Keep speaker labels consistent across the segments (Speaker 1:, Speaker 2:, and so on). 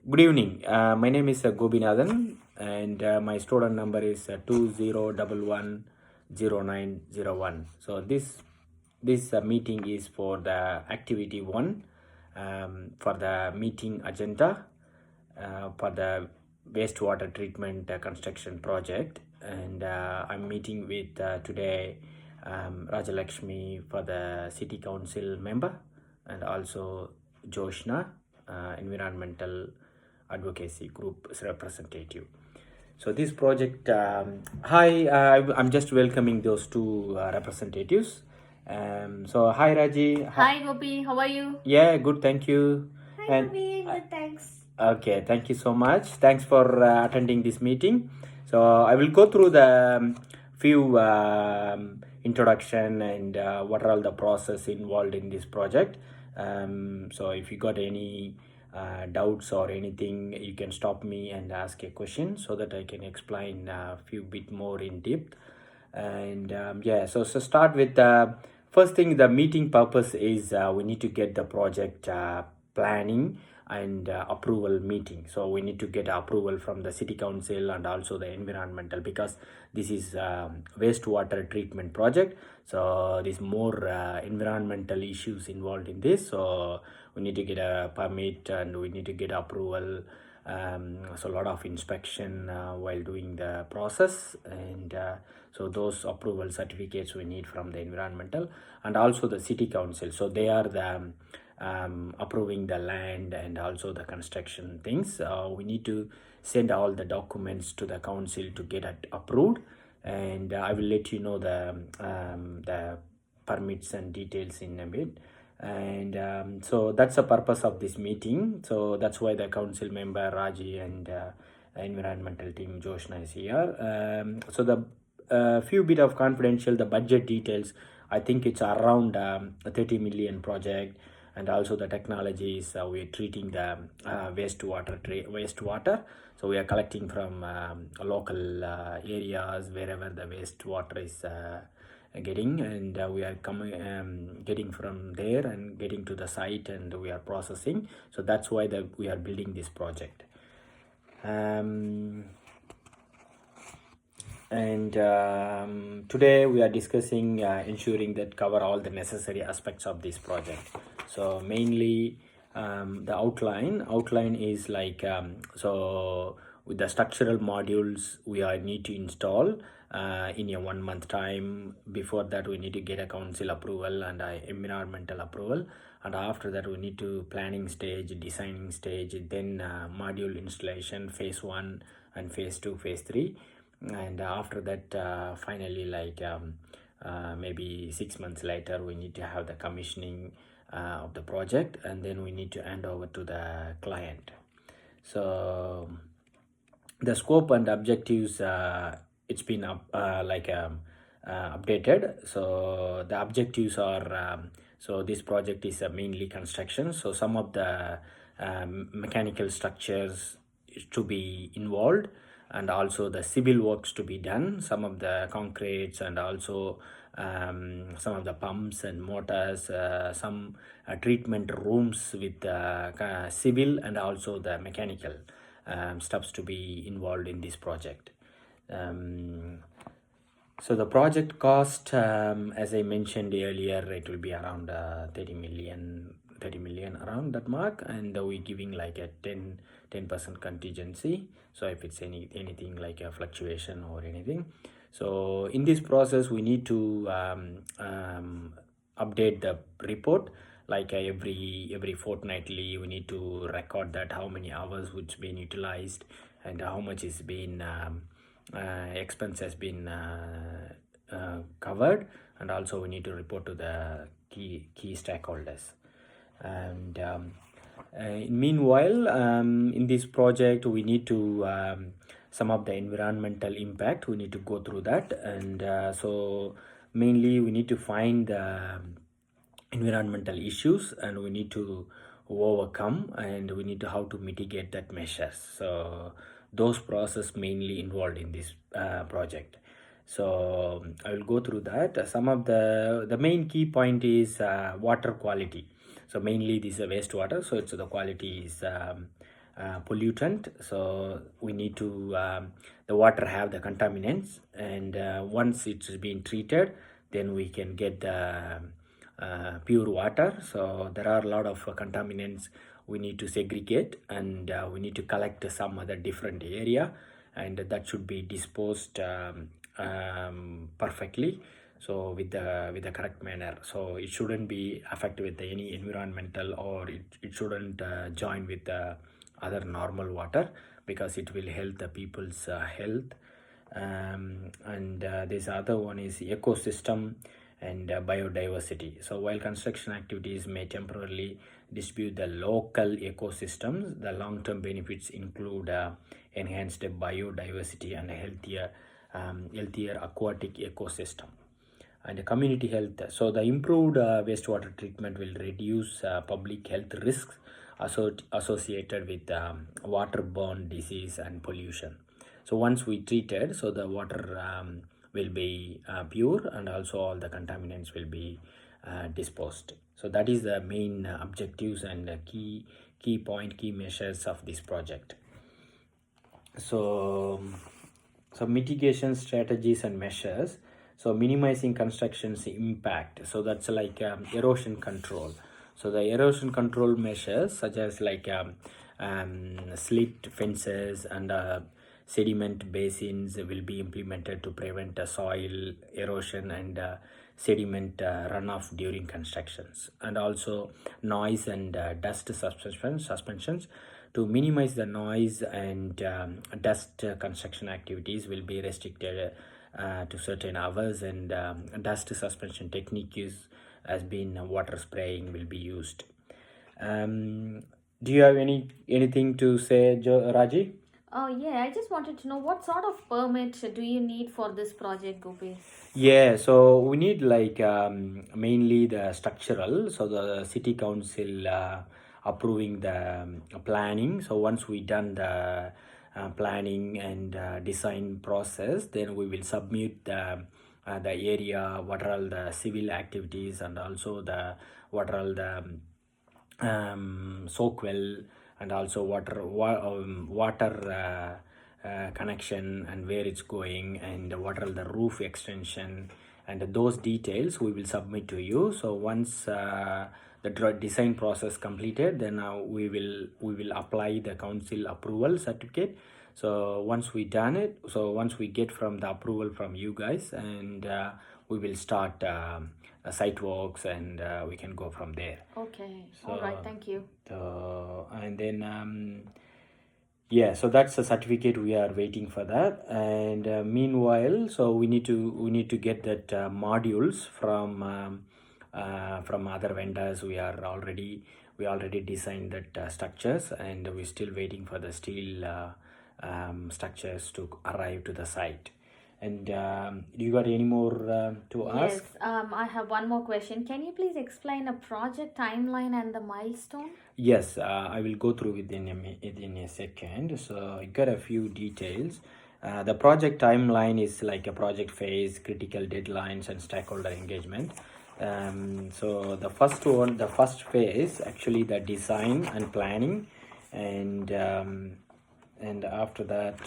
Speaker 1: Good evening. My name is Gobinathan, and my student number is 20110901. So this meeting is for the activity one, for the meeting agenda for the wastewater treatment construction project, and I'm meeting with today Rajalakshmi for the city council member, and also Joshna, environmental advocacy group's representative. So this project, hi, I'm just welcoming those two representatives. So hi Raji.
Speaker 2: Hi Gopi, how are you?
Speaker 1: Yeah, good, thank you.
Speaker 2: Hi
Speaker 1: And
Speaker 2: Gopi, good thanks.
Speaker 1: okay, thank you so much. Thanks for attending this meeting. So I will go through the few introduction and what are all the process involved in this project. So if you got any doubts or anything, you can stop me and ask a question so that I can explain a few bit more in depth. And yeah, so start with the first thing. The meeting purpose is we need to get the project planning and approval meeting. So we need to get approval from the city council and also the environmental, because this is wastewater treatment project. So there's more environmental issues involved in this, so we need to get a permit and we need to get approval. So a lot of inspection while doing the process, and so those approval certificates we need from the environmental and also the city council. So they are the approving the land and also the construction things. We need to send all the documents to the council to get it approved, and I will let you know the permits and details in a bit. And so that's the purpose of this meeting. So that's why the council member Raji and environmental team Joshna is here. So the few bit of confidential, the budget details, I think it's around 30 million project, and also the technologies. We're treating the wastewater. So we are collecting from local areas wherever the wastewater is getting, and we are coming getting from there and getting to the site, and we are processing. So that's why we are building this project. And today we are discussing ensuring that cover all the necessary aspects of this project. So mainly the outline is like so with the structural modules we are need to install in a 1 month time. Before that we need to get a council approval and environmental approval, and after that we need to planning stage, designing stage, then module installation phase 1 and phase 2, phase 3, and after that finally like maybe 6 months later we need to have the commissioning of the project, and then we need to hand over to the client. So the scope and objectives, it's been updated. So the objectives are so this project is mainly construction, so some of the mechanical structures is to be involved, and also the civil works to be done, some of the concretes, and also some of the pumps and motors, some treatment rooms with civil and also the mechanical stuffs to be involved in this project. So the project cost, as I mentioned earlier, it will be around 30 million around that mark, and we're giving like a 10% contingency. So if it's anything like a fluctuation or anything, so in this process we need to update the report like every fortnightly. We need to record that how many hours which been utilized and how much is been expense has been covered, and also we need to report to the key stakeholders. And meanwhile, in this project we need to some of the environmental impact we need to go through that, and so mainly we need to find the environmental issues and we need to overcome, and we need to how to mitigate that measures. So those process mainly involved in this project. So I will go through that. Some of the main key point is water quality. So mainly this is wastewater, so it's the quality is pollutant. So we need to the water have the contaminants, and once it's been treated, then we can get the pure water. So there are a lot of contaminants we need to segregate, and we need to collect some other different area, and that should be disposed perfectly, so with the correct manner. So it shouldn't be affected with any environmental, or it shouldn't join with the other normal water, because it will help the people's health. And this other one is ecosystem and biodiversity. So while construction activities may temporarily dispute the local ecosystems, the long-term benefits include enhanced biodiversity and healthier aquatic ecosystem and community health. So the improved wastewater treatment will reduce public health risks associated with waterborne disease and pollution. So once we treated, so the water will be pure, and also all the contaminants will be disposed. So that is the main objectives and key measures of this project. So mitigation strategies and measures. So minimizing construction's impact, so that's like erosion control. So the erosion control measures, such as like slit fences and sediment basins, will be implemented to prevent soil erosion and sediment runoff during constructions. And also noise and dust suspensions, to minimize the noise and dust. Construction activities will be restricted to certain hours, and dust suspension technique has been water spraying will be used. Do you have anything to say, Raji?
Speaker 2: Oh, yeah, I just wanted to know what sort of permit do you need for this project, Gopi?
Speaker 1: Yeah, so we need like mainly the structural. So the city council approving the planning. So once we done the planning and design process, then we will submit the area, what are all the civil activities, and also what are all the soak well, and also water connection, and where it's going, and what are the roof extension, and those details we will submit to you. So once the design process completed, then we will apply the council approval certificate. So once we done it, so once we get from the approval from you guys, and we will start site works, and we can go from there.
Speaker 2: Okay,
Speaker 1: So,
Speaker 2: all right, thank you.
Speaker 1: And then yeah, so that's the certificate, we are waiting for that. And meanwhile, so we need to get that modules from other vendors. We already designed that structures, and we're still waiting for the steel structures to arrive to the site. And do you got any more to ask?
Speaker 2: Yes, I have one more question. Can you please explain a project timeline and the milestone?
Speaker 1: Yes, I will go through within a second. So I got a few details. The project timeline is like a project phase, critical deadlines, and stakeholder engagement. So the first phase, actually the design and planning, and after that,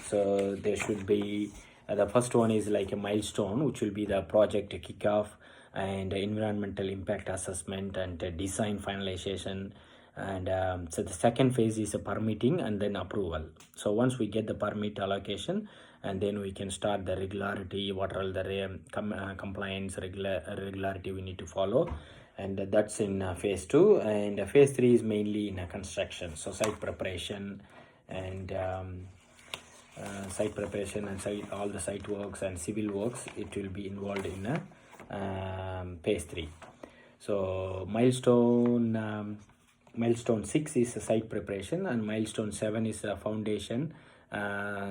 Speaker 1: so there should be the first one is like a milestone, which will be the project kickoff and environmental impact assessment and design finalization. And so the second phase is a permitting and then approval. So once we get the permit allocation, and then we can start the regularity, what are all the compliance regularity we need to follow, and that's in phase 2. And phase 3 is mainly in construction, so site preparation and all the site works and civil works, it will be involved in phase 3. So milestone 6 is a site preparation, and milestone 7 is a foundation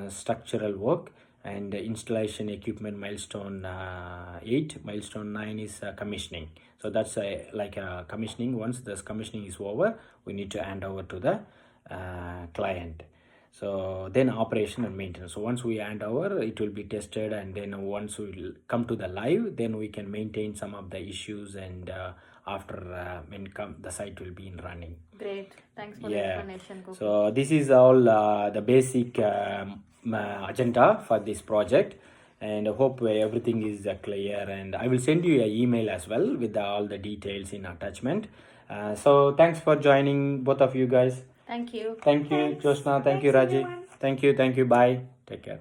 Speaker 1: structural work and installation equipment. Milestone 8, milestone 9 is commissioning. So that's like a commissioning. Once this commissioning is over, we need to hand over to the client. So then operation and maintenance. So once we hand over, it will be tested, and then once we will come to the live, then we can maintain some of the issues, and after the site will be in running.
Speaker 2: Great. Thank Thanks for the
Speaker 1: Yeah.
Speaker 2: explanation, Gopi.
Speaker 1: So this is all the basic agenda for this project, and I hope everything is clear. And I will send you an email as well with all the details in attachment. So thanks for joining, both of you guys.
Speaker 2: Thank you.
Speaker 1: Thank you,
Speaker 3: Thanks.
Speaker 1: Josna. Thank you,
Speaker 3: Thanks,
Speaker 1: Raji.
Speaker 3: everyone.
Speaker 1: Thank you. Thank you. Bye. Take care.